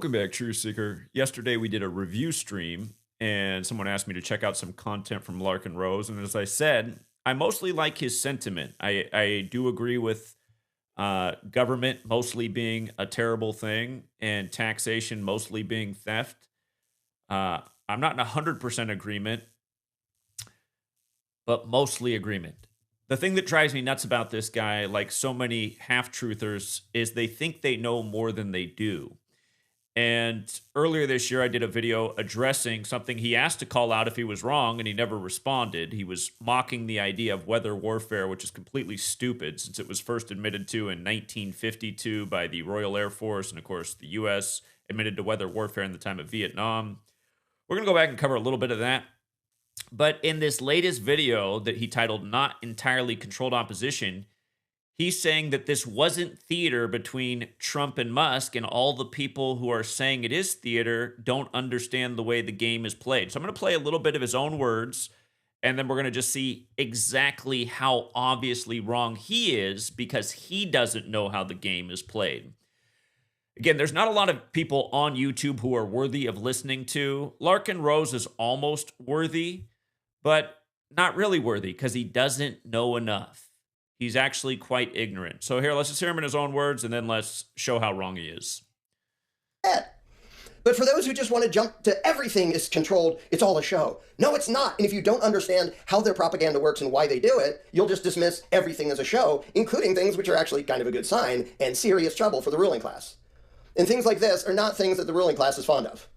Welcome back, True Seeker. Yesterday we did a review stream, and someone asked me to check out some content from Larkin Rose. And as I said, I mostly like his sentiment. I do agree with government mostly being a terrible thing and taxation mostly being theft. I'm not in 100% agreement, but mostly agreement. The thing that drives me nuts about this guy, like so many half truthers, is they think they know more than they do. And earlier this year, I did a video addressing something he asked to call out if he was wrong, and he never responded. He was mocking the idea of weather warfare, which is completely stupid since it was first admitted to in 1952 by the Royal Air Force. And of course, the U.S. admitted to weather warfare in the time of Vietnam. We're going to go back and cover a little bit of that. But in this latest video that he titled Not Entirely Controlled Opposition, he's saying that this wasn't theater between Trump and Musk, and all the people who are saying it is theater don't understand the way the game is played. So I'm going to play a little bit of his own words, and then we're going to just see exactly how obviously wrong he is because he doesn't know how the game is played. Again, there's not a lot of people on YouTube who are worthy of listening to. Larkin Rose is almost worthy, but not really worthy because he doesn't know enough. He's actually quite ignorant. So here, let's just hear him in his own words, and then let's show how wrong he is. But for those who just want to jump to everything is controlled, it's all a show. No, it's not. And if you don't understand how their propaganda works and why they do it, you'll just dismiss everything as a show, including things which are actually kind of a good sign and serious trouble for the ruling class. And things like this are not things that the ruling class is fond of.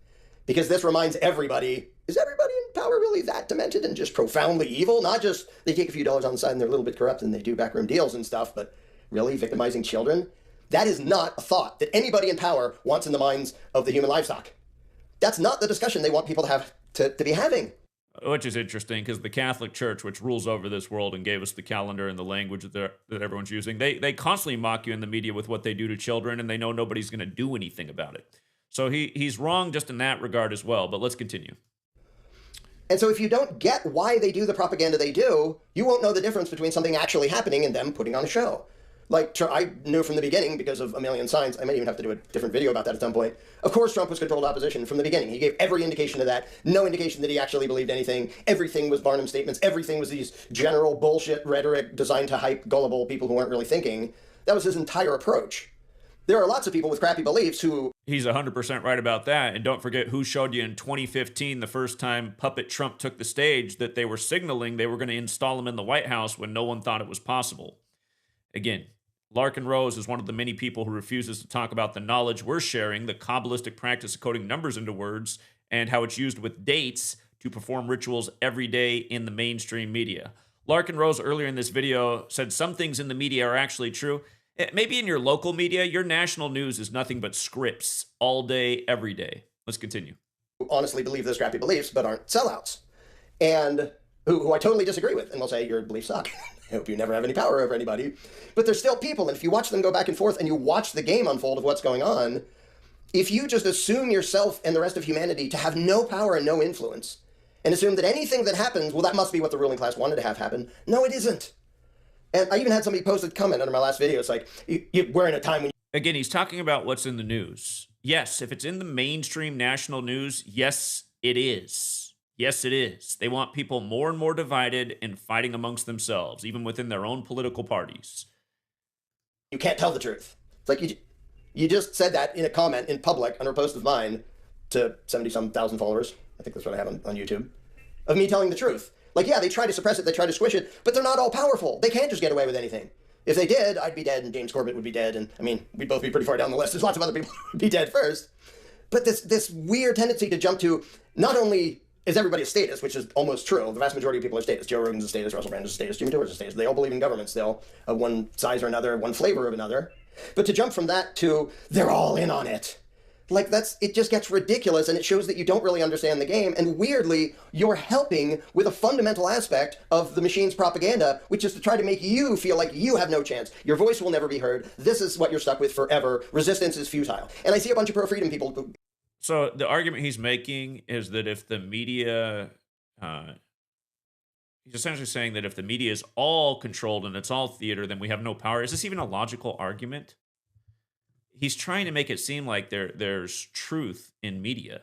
Because this reminds everybody, is everybody in power really that demented and just profoundly evil? Not just they take a few dollars on the side and they're a little bit corrupt and they do backroom deals and stuff, but really victimizing children? That is not a thought that anybody in power wants in the minds of the human livestock. That's not the discussion they want people to have to be having. Which is interesting because the Catholic Church, which rules over this world and gave us the calendar and the language that everyone's using, they constantly mock you in the media with what they do to children, and they know nobody's going to do anything about it. So he's wrong just in that regard as well, but let's continue. And so if you don't get why they do the propaganda they do, you won't know the difference between something actually happening and them putting on a show. Like, I knew from the beginning, because of a million signs, I might even have to do a different video about that at some point. Of course, Trump was controlled opposition from the beginning. He gave every indication of that. No indication that he actually believed anything. Everything was Barnum statements. Everything was these general bullshit rhetoric designed to hype gullible people who weren't really thinking. That was his entire approach. There are lots of people with crappy beliefs who... He's 100% right about that. And don't forget who showed you in 2015, the first time Puppet Trump took the stage, that they were signaling they were going to install him in the White House when no one thought it was possible. Again, Larkin Rose is one of the many people who refuses to talk about the knowledge we're sharing, the Kabbalistic practice of coding numbers into words, and how it's used with dates to perform rituals every day in the mainstream media. Larkin Rose earlier in this video said some things in the media are actually true. Maybe in your local media, your national news is nothing but scripts all day, every day. Let's continue. Who honestly believe those crappy beliefs, but aren't sellouts. And who I totally disagree with, and will say, your beliefs suck. I hope you never have any power over anybody. But there's still people, and if you watch them go back and forth and you watch the game unfold of what's going on, if you just assume yourself and the rest of humanity to have no power and no influence, and assume that anything that happens, well, that must be what the ruling class wanted to have happen. No, it isn't. And I even had somebody post a comment under my last video. It's like, we're in a time when... Again, he's talking about what's in the news. Yes, if it's in the mainstream national news, yes, it is. Yes, it is. They want people more and more divided and fighting amongst themselves, even within their own political parties. You can't tell the truth. It's like you just said that in a comment in public under a post of mine to 70-some thousand followers. I think that's what I have on YouTube. Of me telling the truth. Like, yeah, they try to suppress it, they try to squish it, but they're not all powerful. They can't just get away with anything. If they did, I'd be dead and James Corbett would be dead, and I mean, we'd both be pretty far down the list. There's lots of other people who would be dead first. But this weird tendency to jump to, not only is everybody a statist, which is almost true, the vast majority of people are statists. Joe Rogan's a statist, Russell Brand is a statist, Jimmy Dore's a statist. They all believe in government still, of one size or another, one flavor of another. But to jump from that to, they're all in on it. Like, it just gets ridiculous, and it shows that you don't really understand the game, and weirdly, you're helping with a fundamental aspect of the machine's propaganda, which is to try to make you feel like you have no chance. Your voice will never be heard. This is what you're stuck with forever. Resistance is futile. And I see a bunch of pro-freedom people who... So the argument he's making is that if the media... he's essentially saying that if the media is all controlled and it's all theater, then we have no power. Is this even a logical argument? he's trying to make it seem like there's truth in media.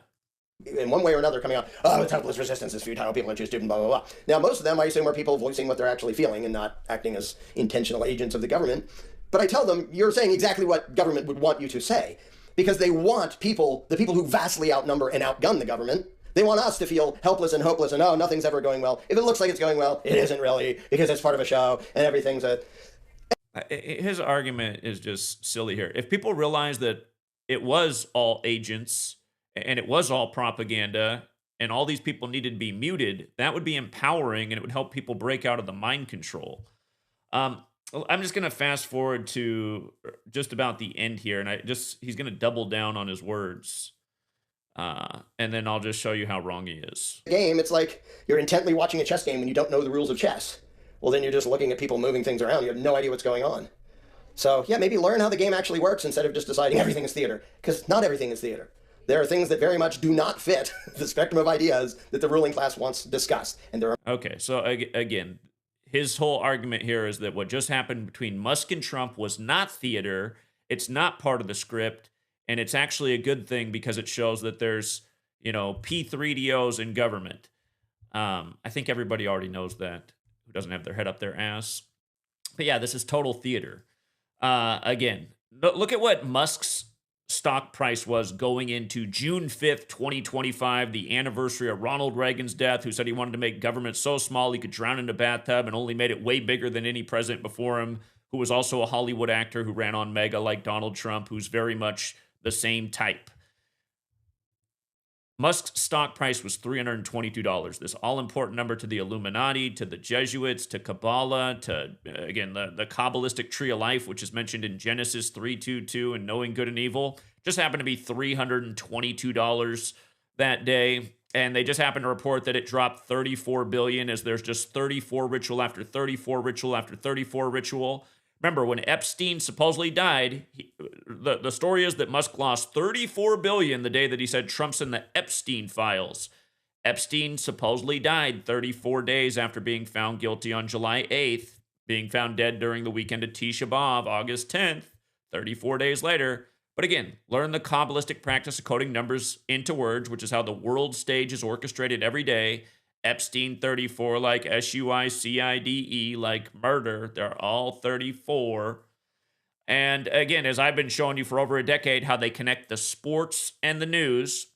In one way or another coming out, oh, it's helpless resistance, it's futile, people are too stupid, blah, blah, blah. Now, most of them, I assume, are people voicing what they're actually feeling and not acting as intentional agents of the government. But I tell them, you're saying exactly what government would want you to say. Because they want people, the people who vastly outnumber and outgun the government, they want us to feel helpless and hopeless and, oh, nothing's ever going well. If it looks like it's going well, it isn't really, because it's part of a show and everything's a... His argument is just silly here. If people realize that it was all agents and it was all propaganda and all these people needed to be muted, that would be empowering and it would help people break out of the mind control. I'm just going to fast forward to just about the end here, and he's going to double down on his words. And then I'll just show you how wrong he is. Game, it's like you're intently watching a chess game when you don't know the rules of chess. Well, then you're just looking at people moving things around. You have no idea what's going on. So, yeah, maybe learn how the game actually works instead of just deciding everything is theater. Because not everything is theater. There are things that very much do not fit the spectrum of ideas that the ruling class wants discussed. And there are... Okay, so again, his whole argument here is that what just happened between Musk and Trump was not theater. It's not part of the script. And it's actually a good thing because it shows that there's, P3DOs in government. I think everybody already knows that, who doesn't have their head up their ass. But yeah, this is total theater. Again, look at what Musk's stock price was going into June 5th, 2025, the anniversary of Ronald Reagan's death, who said he wanted to make government so small he could drown in a bathtub and only made it way bigger than any president before him, who was also a Hollywood actor who ran on Mega like Donald Trump, who's very much the same type. Musk's stock price was $322, this all-important number to the Illuminati, to the Jesuits, to Kabbalah, to, again, the Kabbalistic tree of life, which is mentioned in Genesis 3:2:2 and Knowing Good and Evil. Just happened to be $322 that day, and they just happened to report that it dropped $34 billion as there's just 34 ritual after 34 ritual after 34 ritual. Remember, when Epstein supposedly died, the story is that Musk lost $34 billion the day that he said Trump's in the Epstein files. Epstein supposedly died 34 days after being found guilty on July 8th, being found dead during the weekend of Tisha B'Av, August 10th, 34 days later. But again, learn the Kabbalistic practice of coding numbers into words, which is how the world stage is orchestrated every day. Epstein 34, like SUICIDE, like murder. They're all 34. And again, as I've been showing you for over a decade, how they connect the sports and the news.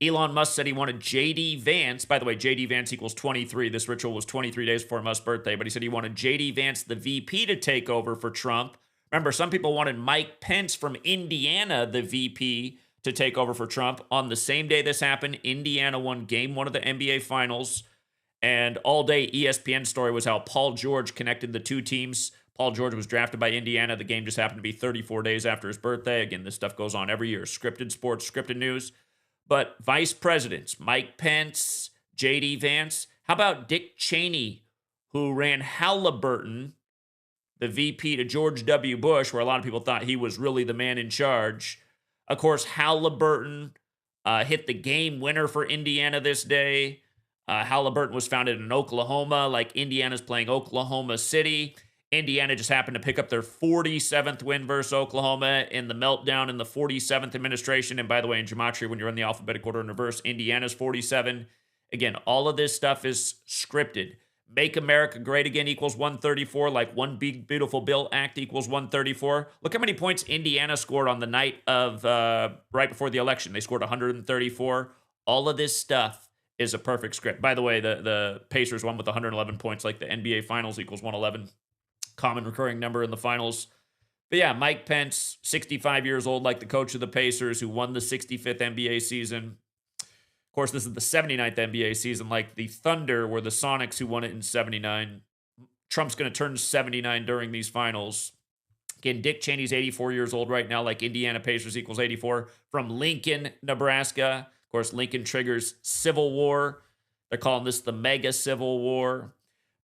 Elon Musk said he wanted J.D. Vance. By the way, J.D. Vance equals 23. This ritual was 23 days before Musk's birthday, but he said he wanted J.D. Vance, the VP, to take over for Trump. Remember, some people wanted Mike Pence from Indiana, the VP, to take over for Trump. On the same day this happened, Indiana won game 1 of the NBA Finals. And all day ESPN story was how Paul George connected the two teams. Paul George was drafted by Indiana. The game just happened to be 34 days after his birthday. Again, this stuff goes on every year. Scripted sports, scripted news. But vice presidents, Mike Pence, J.D. Vance. How about Dick Cheney, who ran Halliburton, the VP to George W. Bush, where a lot of people thought he was really the man in charge. Of course, Halliburton hit the game winner for Indiana this day. Halliburton was founded in Oklahoma, like Indiana's playing Oklahoma City. Indiana just happened to pick up their 47th win versus Oklahoma in the meltdown in the 47th administration. And by the way, in gematria, when you're in the alphabetic order in reverse, Indiana's 47. Again, all of this stuff is scripted. Make America Great Again equals 134, like One Big Beautiful Bill Act equals 134. Look how many points Indiana scored on the night of right before the election. They scored 134. All of this stuff is a perfect script. By the way, the Pacers won with 111 points, like the NBA Finals equals 111. Common recurring number in the finals. But yeah, Mike Pence, 65 years old, like the coach of the Pacers, who won the 65th NBA season. Of course, this is the 79th NBA season, like the Thunder were the Sonics who won it in 79. Trump's going to turn 79 during these finals. Again, Dick Cheney's 84 years old right now, like Indiana Pacers equals 84. From Lincoln, Nebraska. Of course, Lincoln triggers Civil War. They're calling this the Mega Civil War.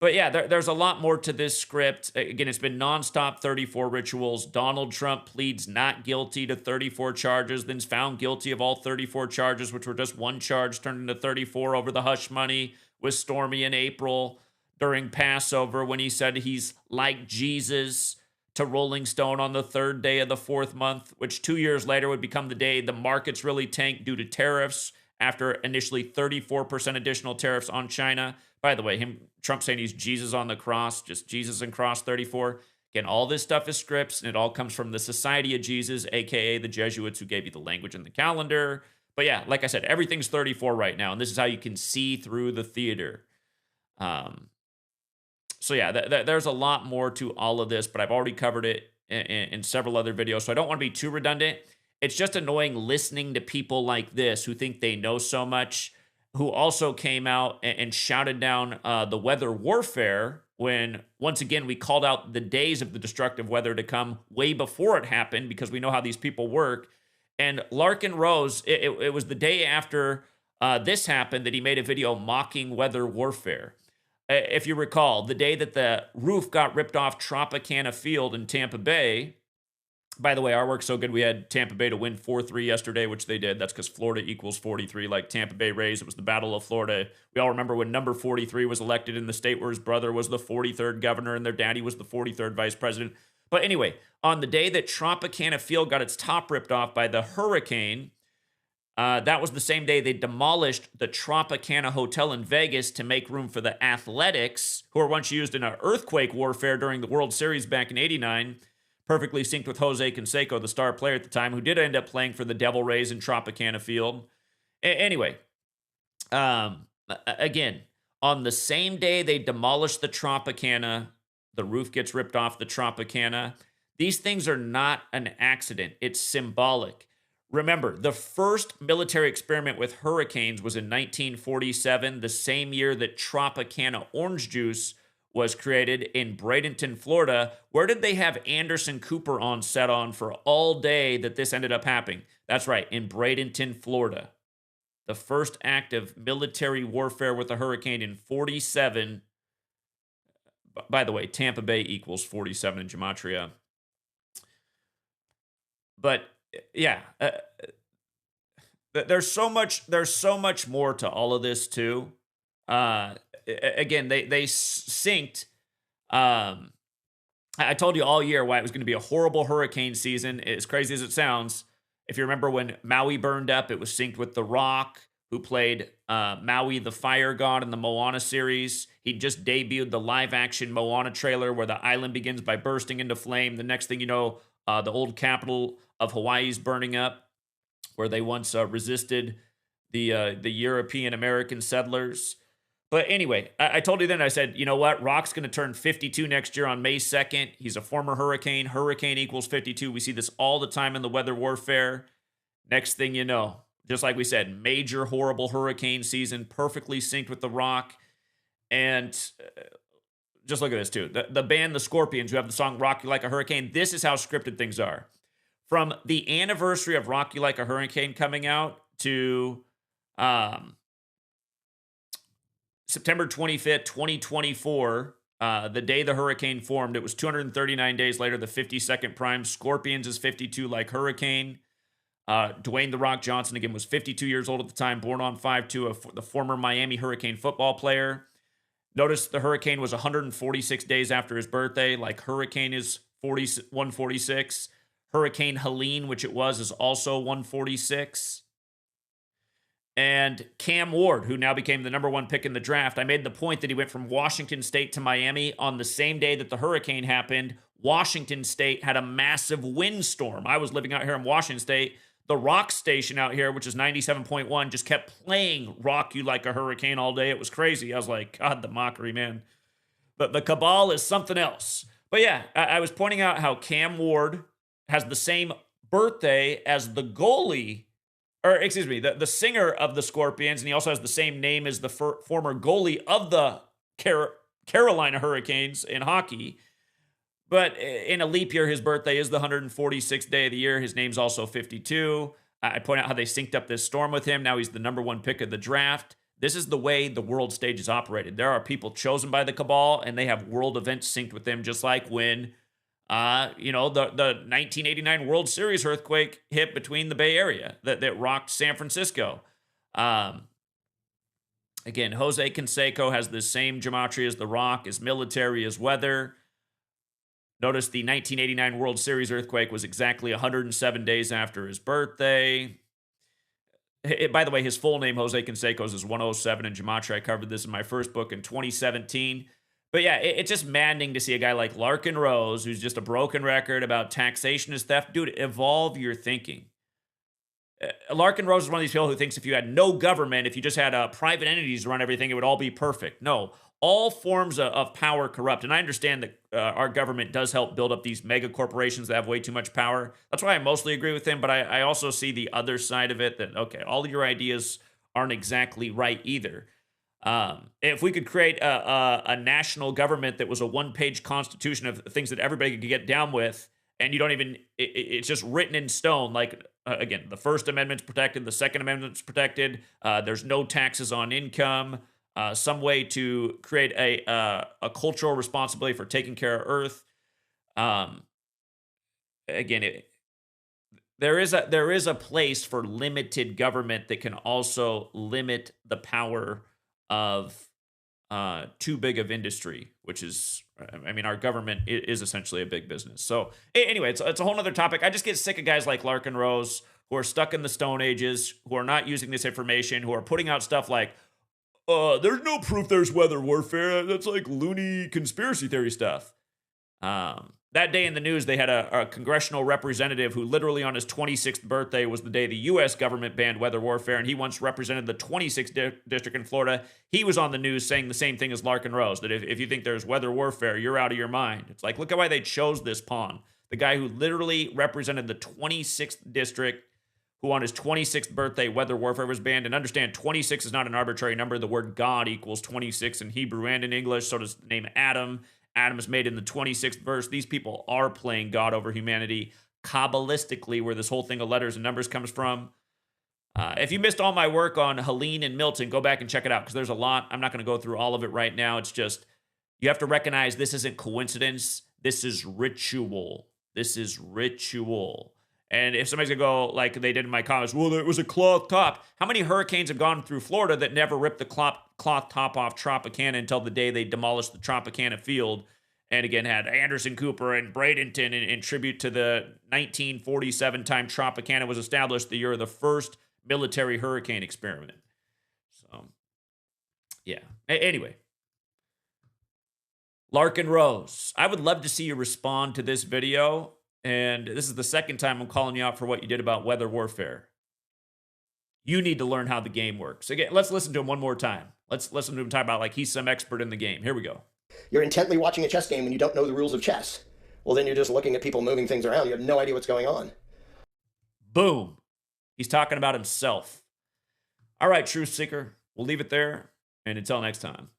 But yeah, there's a lot more to this script. Again, it's been nonstop 34 rituals. Donald Trump pleads not guilty to 34 charges, then is found guilty of all 34 charges, which were just one charge turned into 34 over the hush money with Stormy in April during Passover when he said he's like Jesus to Rolling Stone on the third day of the fourth month, which 2 years later would become the day the markets really tanked due to tariffs after initially 34% additional tariffs on China. By the way, Trump saying he's Jesus on the cross, just Jesus and cross 34. Again, all this stuff is scripts, and it all comes from the Society of Jesus, aka the Jesuits who gave you the language and the calendar. But yeah, like I said, everything's 34 right now, and this is how you can see through the theater. So yeah, there's a lot more to all of this, but I've already covered it in several other videos, so I don't want to be too redundant. It's just annoying listening to people like this who think they know so much, who also came out and shouted down the weather warfare when, once again, we called out the days of the destructive weather to come way before it happened because we know how these people work. And Larken Rose, it was the day after this happened that he made a video mocking weather warfare. If you recall, the day that the roof got ripped off Tropicana Field in Tampa Bay. By the way, our work's so good, we had Tampa Bay to win 4-3 yesterday, which they did. That's because Florida equals 43, like Tampa Bay Rays. It was the Battle of Florida. We all remember when number 43 was elected in the state where his brother was the 43rd governor and their daddy was the 43rd vice president. But anyway, on the day that Tropicana Field got its top ripped off by the hurricane, that was the same day they demolished the Tropicana Hotel in Vegas to make room for the Athletics, who were once used in an earthquake warfare during the World Series back in '89. Perfectly synced with Jose Canseco, the star player at the time, who did end up playing for the Devil Rays in Tropicana Field. Anyway, again, on the same day they demolished the Tropicana, the roof gets ripped off the Tropicana. These things are not an accident. It's symbolic. Remember, the first military experiment with hurricanes was in 1947, the same year that Tropicana orange juice was created in Bradenton, Florida. Where did they have Anderson Cooper on set on for all day that this ended up happening? That's right, in Bradenton, Florida. The first act of military warfare with a hurricane in 47. By the way, Tampa Bay equals 47 in gematria. But yeah, there's so much more to all of this too. Again, they synced. I told you all year why it was going to be a horrible hurricane season. As crazy as it sounds, if you remember when Maui burned up, it was synced with The Rock, who played Maui the Fire God in the Moana series. He just debuted the live-action Moana trailer where the island begins by bursting into flame. The next thing you know, the old capital of Hawaii is burning up, where they once resisted the European American settlers. But anyway, I told you then, I said, you know what? Rock's going to turn 52 next year on May 2nd. He's a former Hurricane. Hurricane equals 52. We see this all the time in the weather warfare. Next thing you know, just like we said, major horrible hurricane season, perfectly synced with The Rock. And just look at this too. The band The Scorpions, who have the song Rock You Like a Hurricane, this is how scripted things are. From the anniversary of Rock You Like a Hurricane coming out to September 25th, 2024, the day the hurricane formed, it was 239 days later, the 52nd prime. Scorpions is 52 like Hurricane. Dwayne The Rock Johnson, again, was 52 years old at the time, born on 5/2, the former Miami Hurricane football player. Notice the hurricane was 146 days after his birthday, like Hurricane is 146. Hurricane Helene, which it was, is also 146. And Cam Ward, who now became the number one pick in the draft, I made the point that he went from Washington State to Miami on the same day that the hurricane happened. Washington State had a massive windstorm. I was living out here in Washington State. The Rock station out here, which is 97.1, just kept playing Rock You Like a Hurricane all day. It was crazy. I was like, God, the mockery, man. But the cabal is something else. But yeah, I was pointing out how Cam Ward has the same birthday as the goalie, or excuse me, the singer of the Scorpions, and he also has the same name as the former goalie of the Carolina Hurricanes in hockey. But in a leap year, his birthday is the 146th day of the year. His name's also 52. I point out how they synced up this storm with him. Now he's the number one pick of the draft. This is the way the world stage is operated. There are people chosen by the cabal, and they have world events synced with them, just like when the 1989 World Series earthquake hit between the Bay Area that rocked San Francisco. Again, Jose Canseco has the same gematria as The Rock, as military, as weather. Notice the 1989 World Series earthquake was exactly 107 days after his birthday. By the way, his full name, Jose Canseco's, is 107 in Gematria. I covered this in my first book in 2017. But yeah, it's just maddening to see a guy like Larken Rose, who's just a broken record about taxation as theft. Dude, evolve your thinking. Larken Rose is one of these people who thinks if you had no government, if you just had private entities run everything, it would all be perfect. No, all forms of power corrupt. And I understand that our government does help build up these mega corporations that have way too much power. That's why I mostly agree with him. But I also see the other side of it that, okay, all of your ideas aren't exactly right either. If we could create a national government that was a one-page constitution of things that everybody could get down with, and you don't even, it's just written in stone, like, again, the First Amendment's protected, the Second Amendment's protected, there's no taxes on income, some way to create a cultural responsibility for taking care of Earth. Again, there is a place for limited government that can also limit the power of too big of industry, which is, I mean, our government is essentially a big business. So anyway, it's a whole nother topic. I just get sick of guys like Larken Rose who are stuck in the Stone Ages, who are not using this information, who are putting out stuff like, there's no proof there's weather warfare. That's like loony conspiracy theory stuff. That day in the news, they had a congressional representative who literally on his 26th birthday was the day the U.S. government banned weather warfare, and he once represented the 26th district in Florida. He was on the news saying the same thing as Larken Rose, that if you think there's weather warfare, you're out of your mind. It's like, look at why they chose this pawn. The guy who literally represented the 26th district, who on his 26th birthday, weather warfare was banned. And understand, 26 is not an arbitrary number. The word God equals 26 in Hebrew and in English. So does the name Adam. Adam is made in the 26th verse. These people are playing God over humanity Kabbalistically, where this whole thing of letters and numbers comes from. If you missed all my work on Helene and Milton, go back and check it out, because there's a lot. I'm not going to go through all of it right now. It's just, you have to recognize this isn't coincidence. This is ritual. This is ritual. And if somebody's going to go, like they did in my comments, well, it was a cloth top. How many hurricanes have gone through Florida that never ripped the cloth top off Tropicana until the day they demolished the Tropicana field? And again, had Anderson Cooper and Bradenton in tribute to the 1947 time Tropicana was established, the year of the first military hurricane experiment. So, yeah. Anyway. Larken Rose, I would love to see you respond to this video. And this is the second time I'm calling you out for what you did about weather warfare. You need to learn how the game works. Again, let's listen to him one more time. Let's listen to him talk about like he's some expert in the game. Here we go. You're intently watching a chess game and you don't know the rules of chess. Well, then you're just looking at people moving things around. You have no idea what's going on. Boom. He's talking about himself. All right, Truth Seeker. We'll leave it there. And until next time.